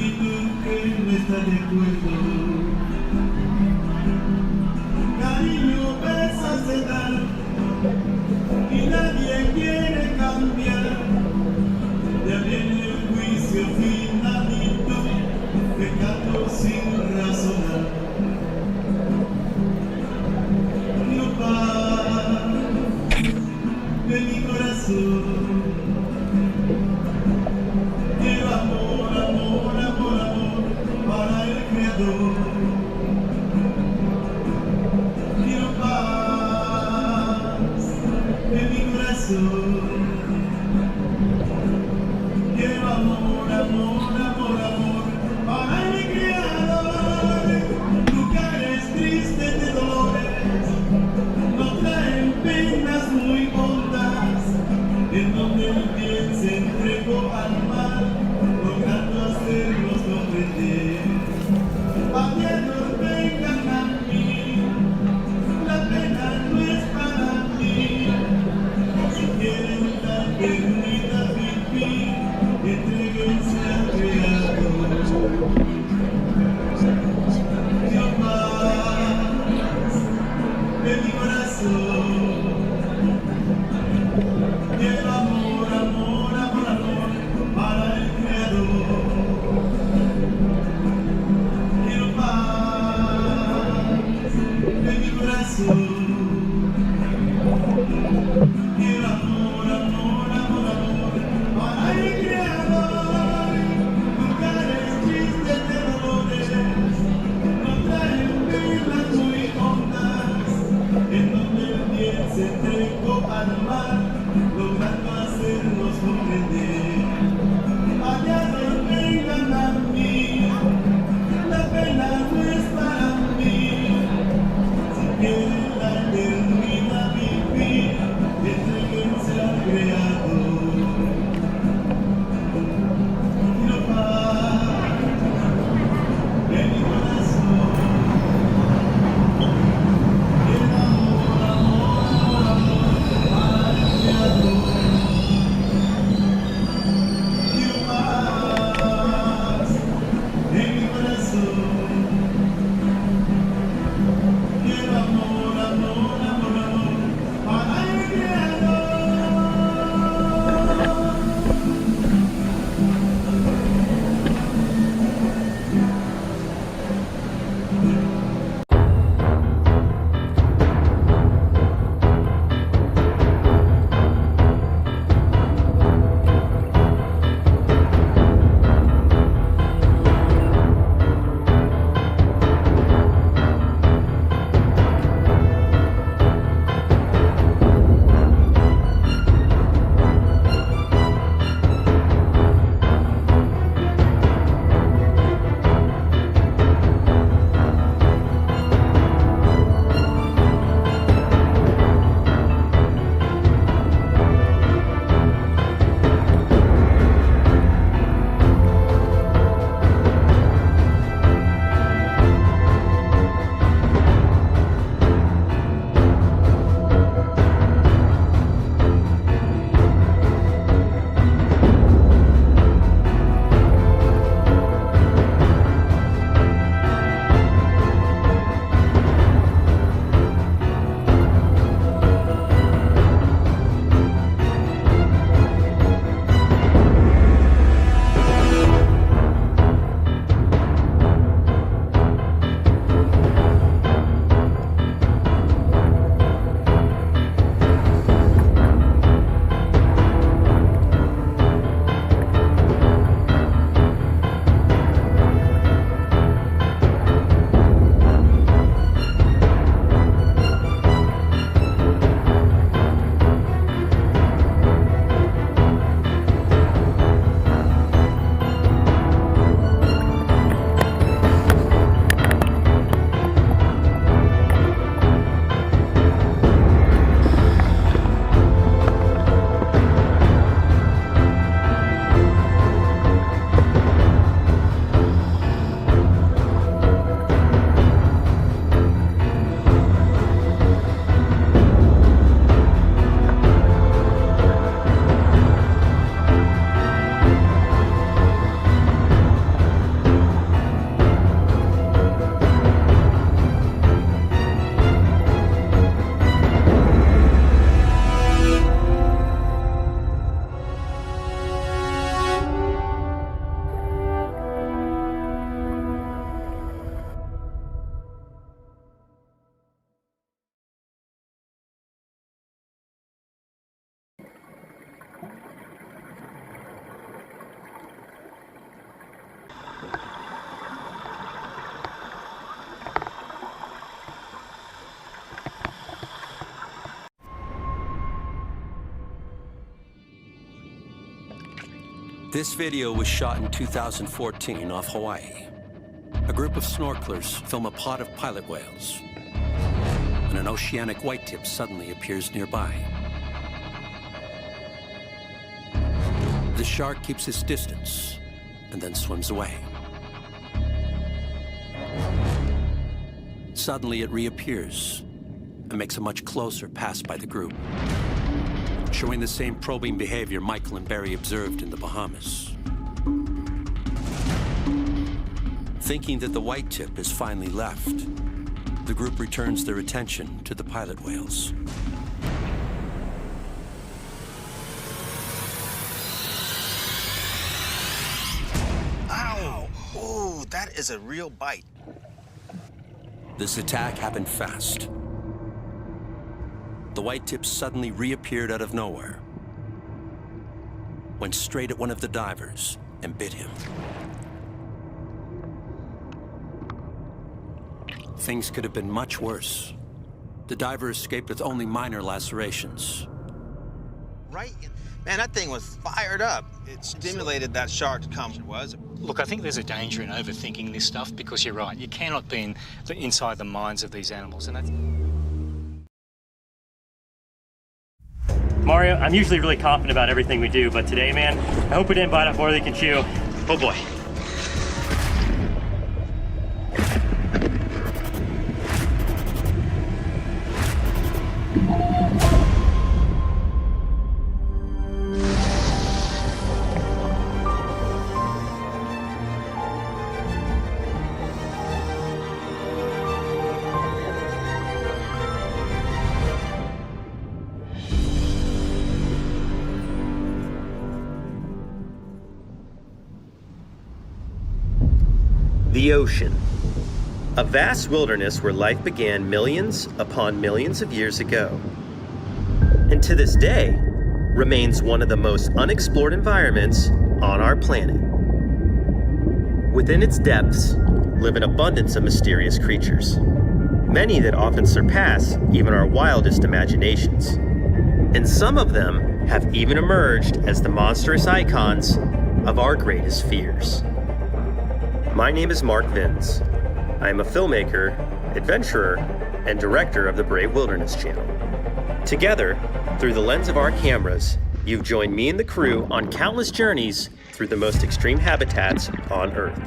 actitud que no está de acuerdo. Cariño, pesas de dar y nadie quiere cambiar. Ya viene el juicio finalito, pecando sin razonar. No paz de mi corazón. Quiero amor, amor, amor, amor para el Creador. Quiero paz en mi corazón. Quiero amor, amor, amor, amor para el Creador. Lugares tristes de dolores no traen penas muy hondas, en donde el bien se entregó al mal, logrando hacernos comprender. This video was shot in 2014 off Hawaii. A group of snorkelers film a pod of pilot whales, and an oceanic whitetip suddenly appears nearby. The shark keeps his distance and then swims away. Suddenly it reappears and makes a much closer pass by the group, showing the same probing behavior Michael and Barry observed in the Bahamas. Thinking that the whitetip is finally left, the group returns their attention to the pilot whales. Ow! Oh, that is a real bite. This attack happened fast. The whitetip suddenly reappeared out of nowhere, went straight at one of the divers and bit him. Things could have been much worse. The diver escaped with only minor lacerations. Right? Man, that thing was fired up. It stimulated that shark to come. It was. Look, I think there's a danger in overthinking this stuff because you're right. You cannot be inside the minds of these animals, and that's... Mario, I'm usually really confident about everything we do, but today, man, I hope we didn't bite off more than we can chew. Oh boy. The ocean, a vast wilderness where life began millions upon millions of years ago, and to this day remains one of the most unexplored environments on our planet. Within its depths live an abundance of mysterious creatures, many that often surpass even our wildest imaginations, and some of them have even emerged as the monstrous icons of our greatest fears. My name is Mark Vins. I am a filmmaker, adventurer, and director of the Brave Wilderness Channel. Together, through the lens of our cameras, you've joined me and the crew on countless journeys through the most extreme habitats on Earth.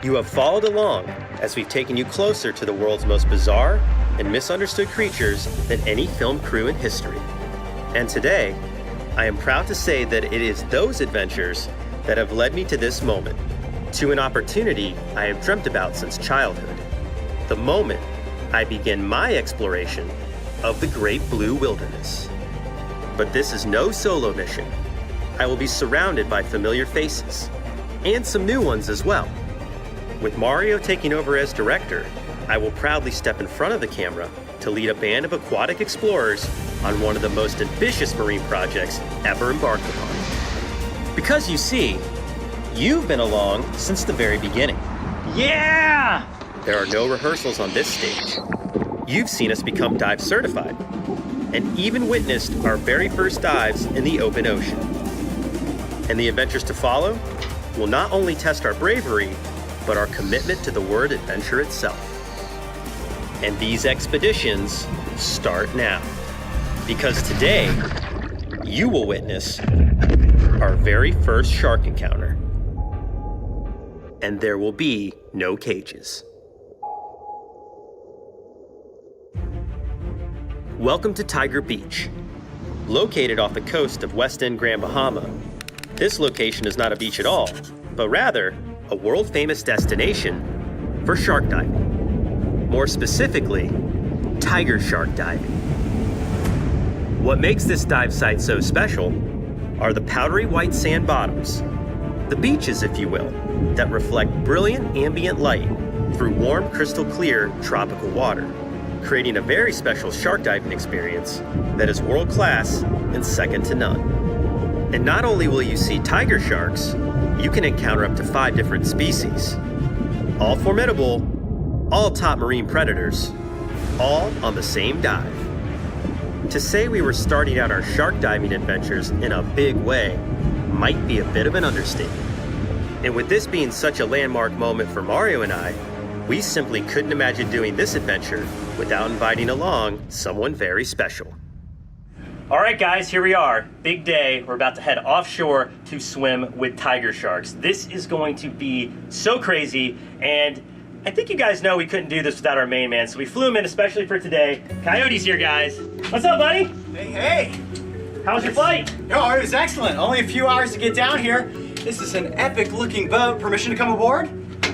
You have followed along as we've taken you closer to the world's most bizarre and misunderstood creatures than any film crew in history. And today, I am proud to say that it is those adventures that have led me to this moment, to an opportunity I have dreamt about since childhood, the moment I begin my exploration of the Great Blue Wilderness. But this is no solo mission. I will be surrounded by familiar faces, and some new ones as well. With Mario taking over as director, I will proudly step in front of the camera to lead a band of aquatic explorers on one of the most ambitious marine projects ever embarked upon. Because you see, you've been along since the very beginning. Yeah! There are no rehearsals on this stage. You've seen us become dive certified, and even witnessed our very first dives in the open ocean. And the adventures to follow will not only test our bravery, but our commitment to the word adventure itself. And these expeditions start now, because today, you will witness our very first shark encounter. And there will be no cages. Welcome to Tiger Beach. Located off the coast of West End Grand Bahama, this location is not a beach at all, but rather a world-famous destination for shark diving. More specifically, tiger shark diving. What makes this dive site so special are the powdery white sand bottoms, the beaches, if you will, that reflect brilliant ambient light through warm, crystal clear tropical water, creating a very special shark diving experience that is world-class and second to none. And not only will you see tiger sharks, you can encounter up to 5 different species. All formidable, all top marine predators, all on the same dive. To say we were starting out our shark diving adventures in a big way might be a bit of an understatement. And with this being such a landmark moment for Mario and I, we simply couldn't imagine doing this adventure without inviting along someone very special. All right, guys, here we are. Big day. We're about to head offshore to swim with tiger sharks. This is going to be so crazy, and I think you guys know we couldn't do this without our main man, so we flew him in especially for today. Coyote's here, guys. What's up, buddy? Hey! How was your flight? Oh, it was excellent. Only a few hours to get down here. This is an epic-looking boat. Permission to come aboard?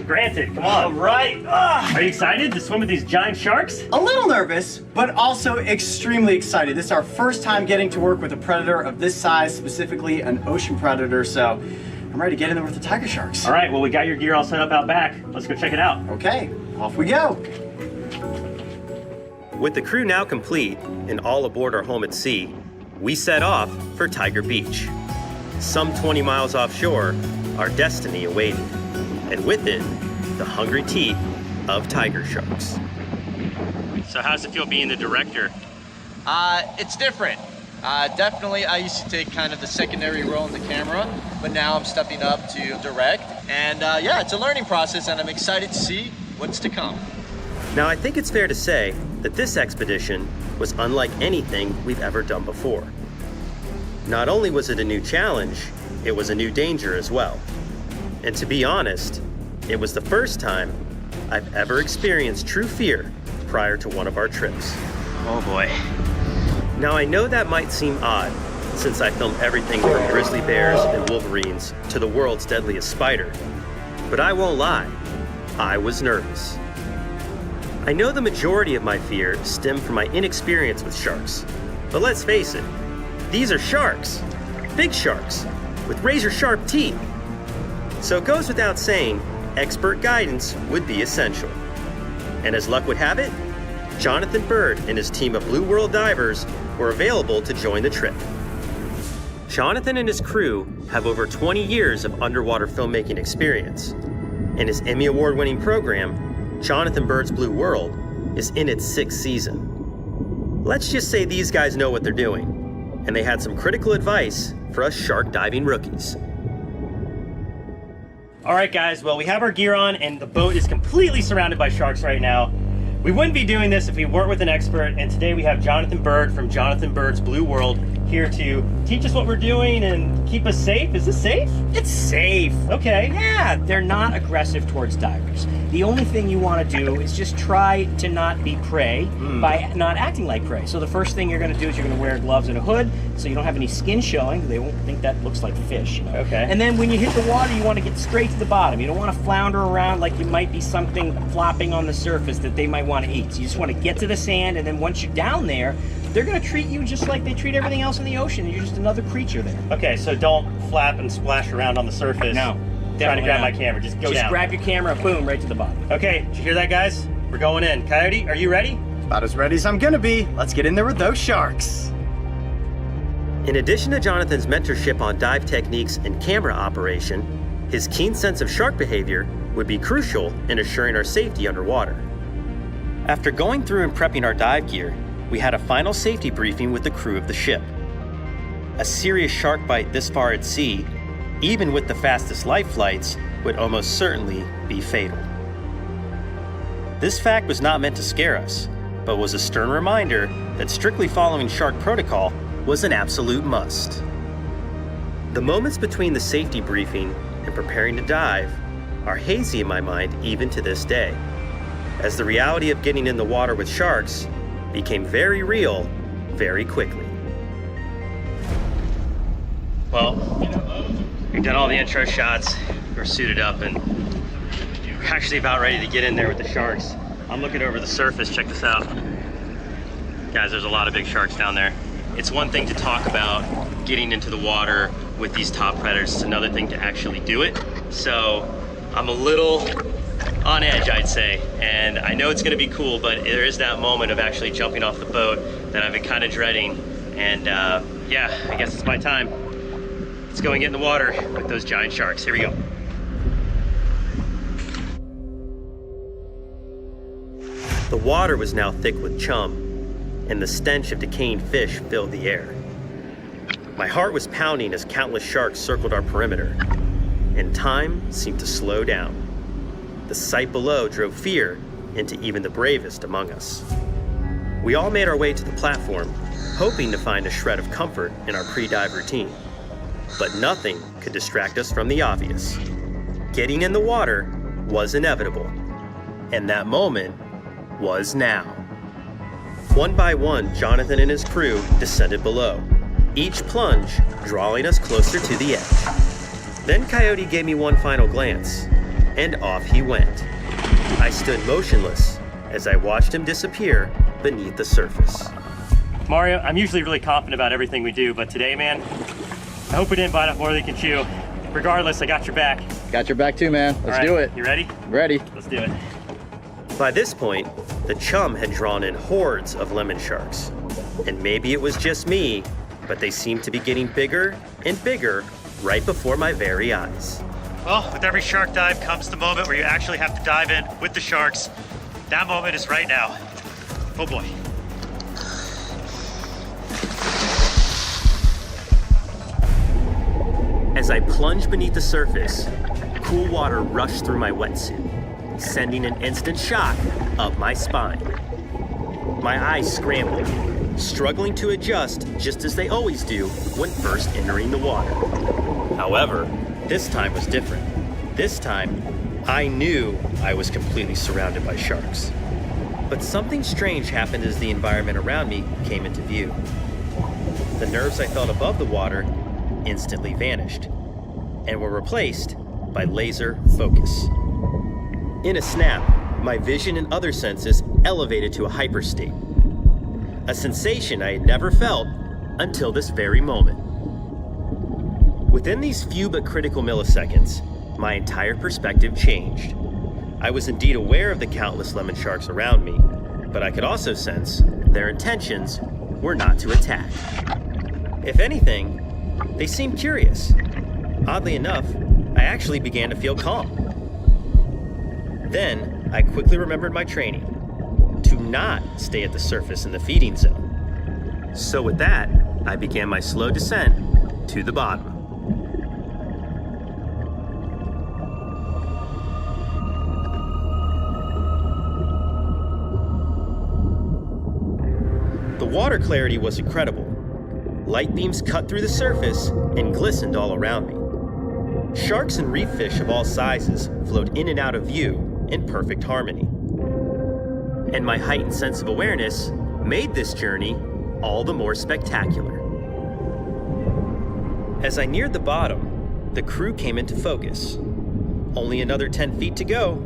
Granted, come All on. right. Are you excited to swim with these giant sharks? A little nervous, but also extremely excited. This is our first time getting to work with a predator of this size, specifically an ocean predator, so I'm ready to get in there with the tiger sharks. All right, well, we got your gear all set up out back. Let's go check it out. Okay, off we go. With the crew now complete and all aboard our home at sea, we set off for Tiger Beach. Some 20 miles offshore, our destiny awaited, and with it, the hungry teeth of tiger sharks. So how does it feel being the director? It's different. Definitely, I used to take kind of the secondary role in the camera, but now I'm stepping up to direct. And yeah, it's a learning process, and I'm excited to see what's to come. Now, I think it's fair to say that this expedition was unlike anything we've ever done before. Not only was it a new challenge, it was a new danger as well. And to be honest, it was the first time I've ever experienced true fear prior to one of our trips. Oh boy. Now, I know that might seem odd, since I filmed everything from grizzly bears and wolverines to the world's deadliest spider, but I won't lie, I was nervous. I know the majority of my fear stemmed from my inexperience with sharks, but let's face it, these are sharks, big sharks, with razor-sharp teeth. So it goes without saying, expert guidance would be essential. And as luck would have it, Jonathan Bird and his team of Blue World divers were available to join the trip. Jonathan and his crew have over 20 years of underwater filmmaking experience, and his Emmy Award-winning program, Jonathan Bird's Blue World, is in its 6th season. Let's just say these guys know what they're doing, and they had some critical advice for us shark diving rookies. All right, guys, well, we have our gear on, and the boat is completely surrounded by sharks right now. We wouldn't be doing this if we weren't with an expert, and today we have Jonathan Bird from Jonathan Bird's Blue World here to teach us what we're doing and keep us safe. Is this safe? It's safe. Okay. Yeah, they're not aggressive towards divers. The only thing you want to do is just try to not be prey by not acting like prey. So the first thing you're going to do is you're going to wear gloves and a hood so you don't have any skin showing. They won't think that looks like fish, you know? Okay. And then when you hit the water, you want to get straight to the bottom. You don't want to flounder around like you might be something flopping on the surface that they might want to eat. So you just want to get to the sand, and then once you're down there, they're going to treat you just like they treat everything else in the ocean. You're just another creature there. Okay, so don't flap and splash around on the surface. No. Trying to grab not. my camera. Just go down. Just grab your camera, boom, right to the bottom. Okay, did you hear that, guys? We're going in. Coyote, are you ready? About as ready as I'm gonna be. Let's get in there with those sharks. In addition to Jonathan's mentorship on dive techniques and camera operation, his keen sense of shark behavior would be crucial in assuring our safety underwater. After going through and prepping our dive gear, we had a final safety briefing with the crew of the ship. A serious shark bite this far at sea, even with the fastest life flights, would almost certainly be fatal. This fact was not meant to scare us, but was a stern reminder that strictly following shark protocol was an absolute must. The moments between the safety briefing and preparing to dive are hazy in my mind even to this day, as the reality of getting in the water with sharks became very real very quickly. Well, we've done all the intro shots. We're suited up, and we're actually about ready to get in there with the sharks. I'm looking over the surface. Check this out. Guys, there's a lot of big sharks down there. It's one thing to talk about getting into the water with these top predators. It's another thing to actually do it. So I'm a little on edge, I'd say. And I know it's gonna be cool, but there is that moment of actually jumping off the boat that I've been kind of dreading. And yeah, I guess it's my time. Let's go and get in the water with those giant sharks. Here we go. The water was now thick with chum, and the stench of decaying fish filled the air. My heart was pounding as countless sharks circled our perimeter, and time seemed to slow down. The sight below drove fear into even the bravest among us. We all made our way to the platform, hoping to find a shred of comfort in our pre-dive routine. But nothing could distract us from the obvious. Getting in the water was inevitable, and that moment was now. One by one, Jonathan and his crew descended below, each plunge drawing us closer to the edge. Then Coyote gave me one final glance, and off he went. I stood motionless as I watched him disappear beneath the surface. Mario, I'm usually really confident about everything we do, but today, man, I hope we didn't bite off more than we can chew. Regardless, I got your back. Got your back too, man. Let's do it. You ready? Ready. Let's do it. By this point, the chum had drawn in hordes of lemon sharks. And maybe it was just me, but they seemed to be getting bigger and bigger right before my very eyes. Well, with every shark dive comes the moment where you actually have to dive in with the sharks. That moment is right now. Oh boy. As I plunged beneath the surface, cool water rushed through my wetsuit, sending an instant shock up my spine. My eyes scrambled, struggling to adjust just as they always do when first entering the water. However, this time was different. This time, I knew I was completely surrounded by sharks. But something strange happened as the environment around me came into view. The nerves I felt above the water instantly vanished and were replaced by laser focus. In a snap, my vision and other senses elevated to a hyperstate, a sensation I had never felt until this very moment. Within these few but critical milliseconds, my entire perspective changed. I was indeed aware of the countless lemon sharks around me, but I could also sense their intentions were not to attack. If anything, they seemed curious. Oddly enough, I actually began to feel calm. Then, I quickly remembered my training to not stay at the surface in the feeding zone. So with that, I began my slow descent to the bottom. The water clarity was incredible. Light beams cut through the surface and glistened all around me. Sharks and reef fish of all sizes flowed in and out of view in perfect harmony. And my heightened sense of awareness made this journey all the more spectacular. As I neared the bottom, the crew came into focus. Only another 10 feet to go.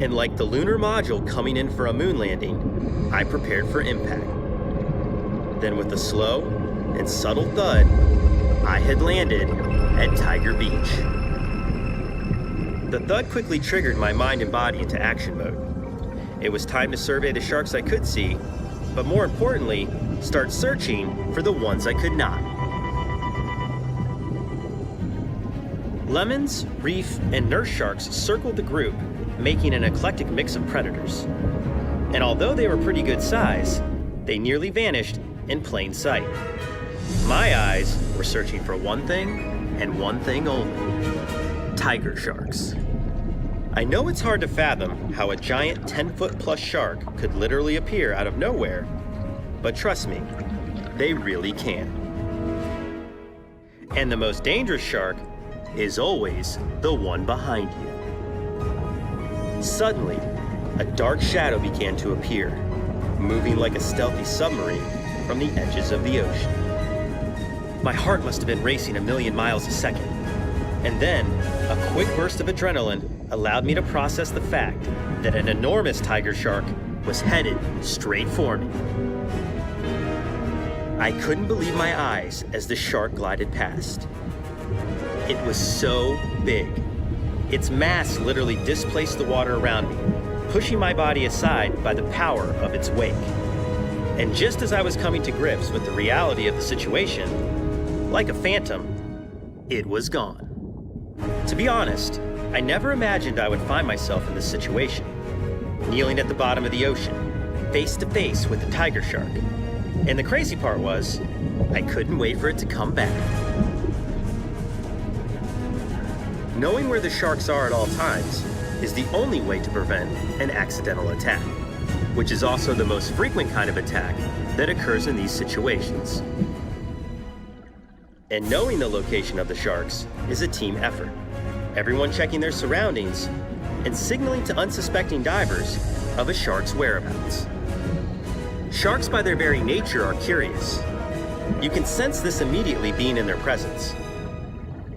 And like the lunar module coming in for a moon landing, I prepared for impact. Then with a slow and subtle thud, I had landed at Tiger Beach. The thud quickly triggered my mind and body into action mode. It was time to survey the sharks I could see, but more importantly, start searching for the ones I could not. Lemons, reef, and nurse sharks circled the group, making an eclectic mix of predators. And although they were pretty good size, they nearly vanished in plain sight. My eyes were searching for one thing and one thing only: tiger sharks. I know it's hard to fathom how a giant 10-foot plus shark could literally appear out of nowhere, but trust me, they really can. And the most dangerous shark is always the one behind you. Suddenly, a dark shadow began to appear, moving like a stealthy submarine from the edges of the ocean. My heart must have been racing 1,000,000 miles a second. And then, a quick burst of adrenaline allowed me to process the fact that an enormous tiger shark was headed straight for me. I couldn't believe my eyes as the shark glided past. It was so big. Its mass literally displaced the water around me, pushing my body aside by the power of its wake. And just as I was coming to grips with the reality of the situation, like a phantom, it was gone. To be honest, I never imagined I would find myself in this situation, kneeling at the bottom of the ocean, face to face with a tiger shark. And the crazy part was, I couldn't wait for it to come back. Knowing where the sharks are at all times is the only way to prevent an accidental attack, which is also the most frequent kind of attack that occurs in these situations. And knowing the location of the sharks is a team effort. Everyone checking their surroundings and signaling to unsuspecting divers of a shark's whereabouts. Sharks by their very nature are curious. You can sense this immediately being in their presence.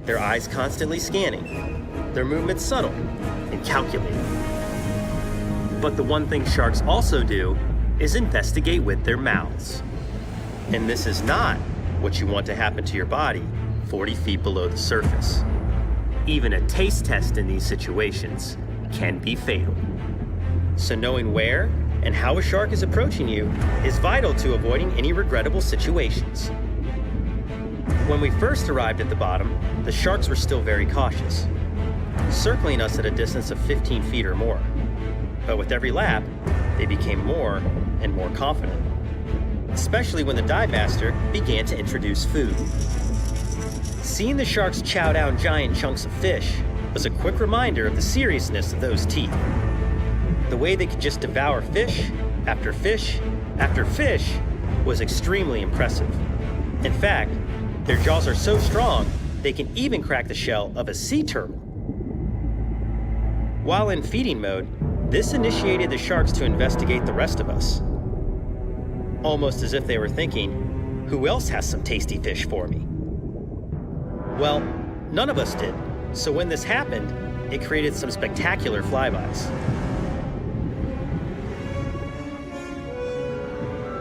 Their eyes constantly scanning, their movements subtle and calculated. But the one thing sharks also do is investigate with their mouths. And this is not what you want to happen to your body 40 feet below the surface. Even a taste test in these situations can be fatal. So knowing where and how a shark is approaching you is vital to avoiding any regrettable situations. When we first arrived at the bottom, the sharks were still very cautious, circling us at a distance of 15 feet or more. But with every lap, they became more and more confident, especially when the dive master began to introduce food. Seeing the sharks chow down giant chunks of fish was a quick reminder of the seriousness of those teeth. The way they could just devour fish after fish after fish was extremely impressive. In fact, their jaws are so strong, they can even crack the shell of a sea turtle. While in feeding mode, this initiated the sharks to investigate the rest of us. Almost as if they were thinking, who else has some tasty fish for me? Well, none of us did, so when this happened, it created some spectacular flybys.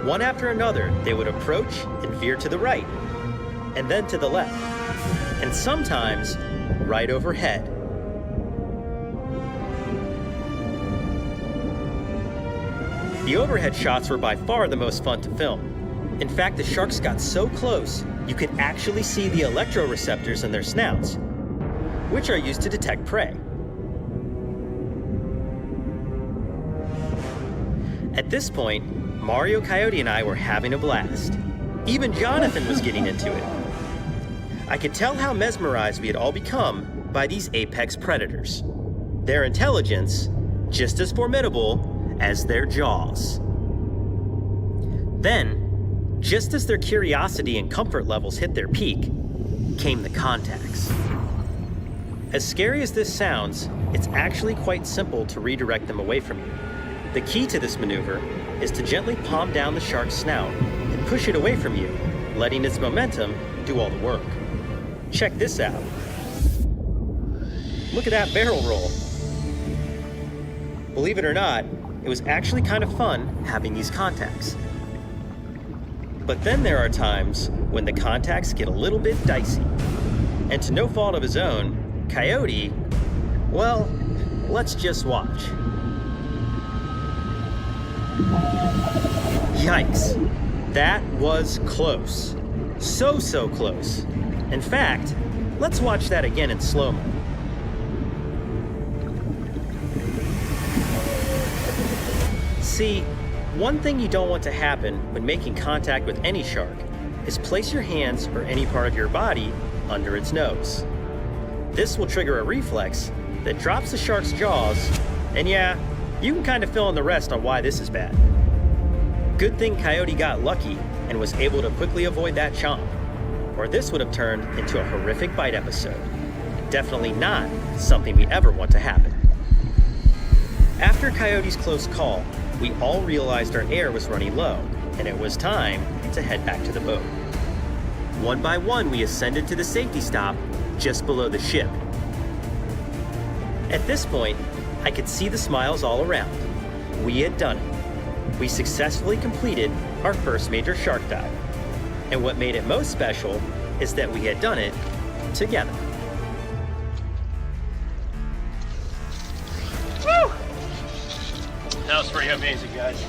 One after another, they would approach and veer to the right, and then to the left, and sometimes right overhead. The overhead shots were by far the most fun to film. In fact, the sharks got so close, you could actually see the electroreceptors in their snouts, which are used to detect prey. At this point, Mario, Coyote, and I were having a blast. Even Jonathan was getting into it. I could tell how mesmerized we had all become by these apex predators. Their intelligence, just as formidable as their jaws. Then, just as their curiosity and comfort levels hit their peak, came the contacts. As scary as this sounds, it's actually quite simple to redirect them away from you. The key to this maneuver is to gently palm down the shark's snout and push it away from you, letting its momentum do all the work. Check this out. Look at that barrel roll. Believe it or not, it was actually kind of fun having these contacts. But then there are times when the contacts get a little bit dicey. And to no fault of his own, Coyote, well, let's just watch. Yikes, that was close. So close. In fact, let's watch that again in slow-mo. See, one thing you don't want to happen when making contact with any shark is place your hands or any part of your body under its nose. This will trigger a reflex that drops the shark's jaws, and yeah, you can kind of fill in the rest on why this is bad. Good thing Coyote got lucky and was able to quickly avoid that chomp, or this would have turned into a horrific bite episode. Definitely not something we ever want to happen. After Coyote's close call, we all realized our air was running low, and it was time to head back to the boat. One by one, we ascended to the safety stop just below the ship. At this point, I could see the smiles all around. We had done it. We successfully completed our first major shark dive. And what made it most special is that we had done it together. Woo! That was pretty amazing, guys.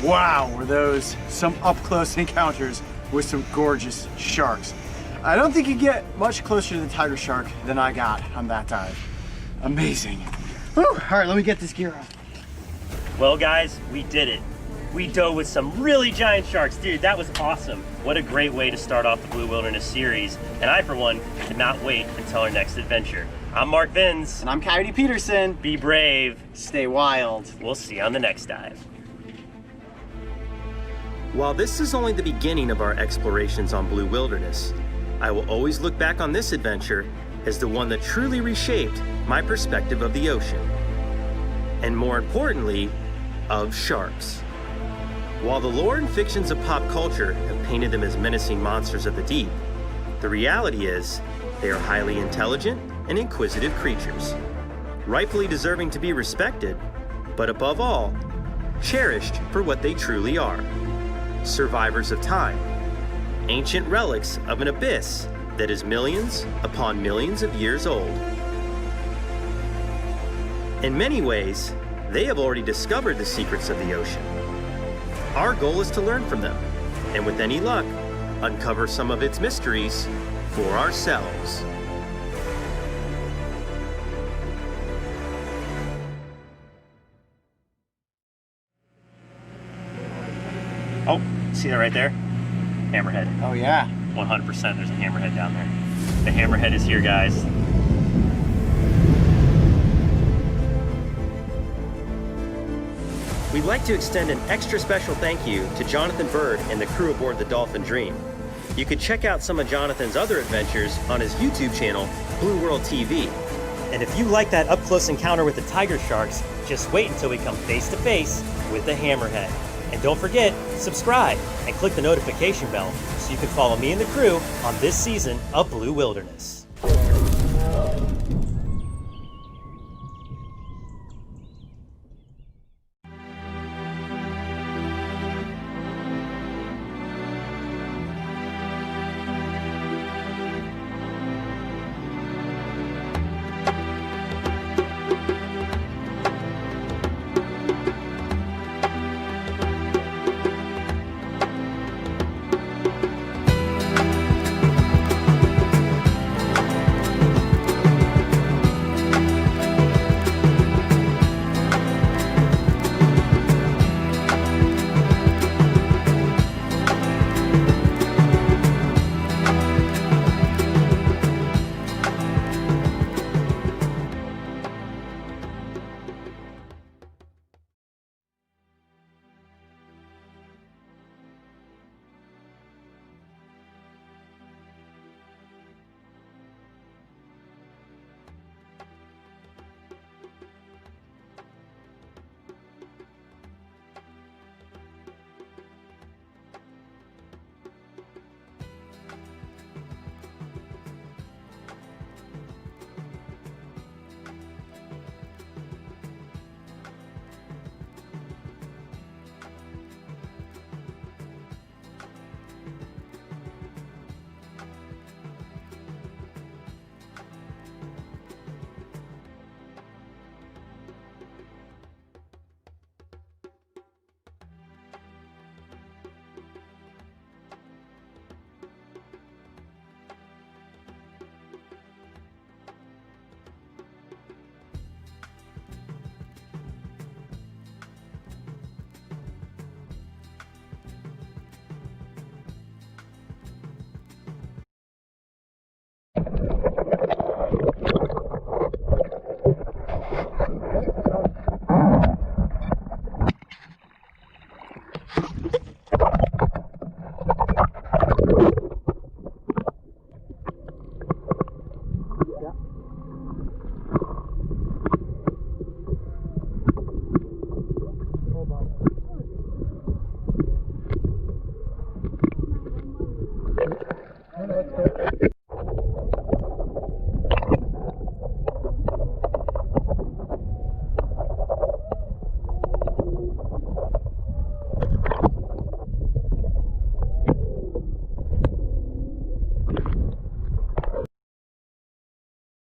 Wow, were those some up-close encounters with some gorgeous sharks. I don't think you get much closer to the tiger shark than I got on that dive. Amazing. Whew. All right, let me get this gear on. Well, guys, we did it. We dove with some really giant sharks. Dude, that was awesome. What a great way to start off the Blue Wilderness series. And I, for one, cannot wait until our next adventure. I'm Mark Vins. And I'm Coyote Peterson. Be brave. Stay wild. We'll see you on the next dive. While this is only the beginning of our explorations on Blue Wilderness, I will always look back on this adventure as the one that truly reshaped my perspective of the ocean. And more importantly, of sharks. While the lore and fictions of pop culture have painted them as menacing monsters of the deep, the reality is they are highly intelligent and inquisitive creatures, rightfully deserving to be respected, but above all, cherished for what they truly are: survivors of time, ancient relics of an abyss that is millions upon millions of years old. In many ways, they have already discovered the secrets of the ocean. Our goal is to learn from them, and with any luck, uncover some of its mysteries for ourselves. Oh, see that right there? Hammerhead. Oh yeah. 100% there's a hammerhead down there. The hammerhead is here, guys. We'd like to extend an extra special thank you to Jonathan Bird and the crew aboard the Dolphin Dream. You can check out some of Jonathan's other adventures on his YouTube channel, Blue World TV. And if you like that up-close encounter with the tiger sharks, just wait until we come face-to-face with the hammerhead. And don't forget, subscribe and click the notification bell so you can follow me and the crew on this season of Blue Wilderness.